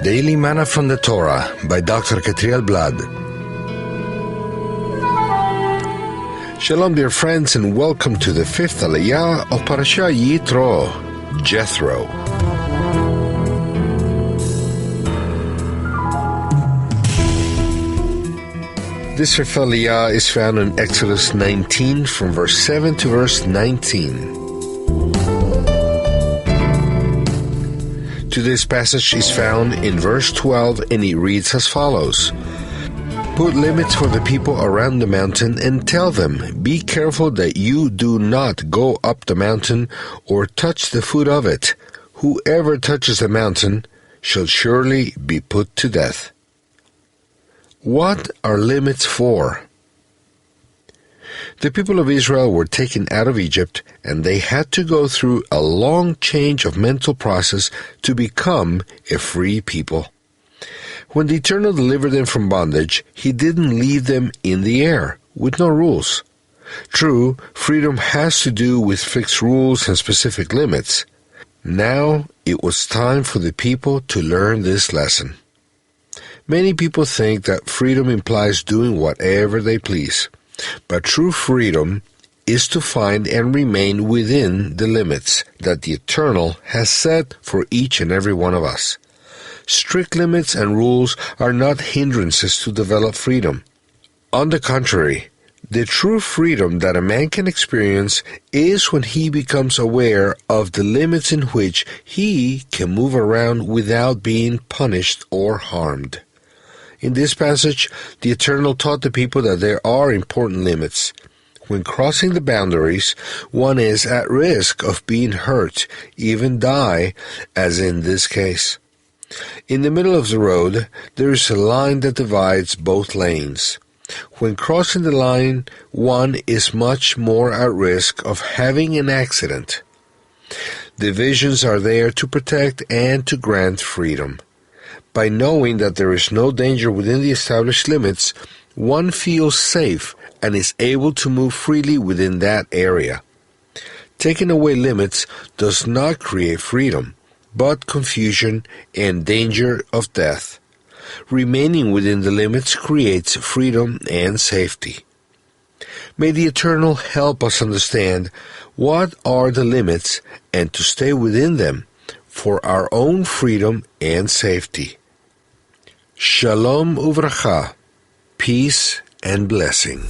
Daily Manna from the Torah by Dr. Ketriel Blad. Shalom, dear friends, and welcome to the fifth Aliyah of Parashat Yitro, Jethro. This fifth Aliyah is found in Exodus 19 from verse 7 to verse 19. Today's passage is found in verse 12, and it reads as follows. Put limits for the people around the mountain and tell them, be careful that you do not go up the mountain or touch the foot of it. Whoever touches the mountain shall surely be put to death. What are limits for? The people of Israel were taken out of Egypt, and they had to go through a long change of mental process to become a free people. When the Eternal delivered them from bondage, He didn't leave them in the air, with no rules. True, freedom has to do with fixed rules and specific limits. Now it was time for the people to learn this lesson. Many people think that freedom implies doing whatever they please. But true freedom is to find and remain within the limits that the Eternal has set for each and every one of us. Strict limits and rules are not hindrances to develop freedom. On the contrary, the true freedom that a man can experience is when he becomes aware of the limits in which he can move around without being punished or harmed. In this passage, the Eternal taught the people that there are important limits. When crossing the boundaries, one is at risk of being hurt, even die, as in this case. In the middle of the road, there is a line that divides both lanes. When crossing the line, one is much more at risk of having an accident. Divisions are there to protect and to grant freedom. By knowing that there is no danger within the established limits, one feels safe and is able to move freely within that area. Taking away limits does not create freedom, but confusion and danger of death. Remaining within the limits creates freedom and safety. May the Eternal help us understand what are the limits and to stay within them for our own freedom and safety. Shalom uvracha, peace and blessing.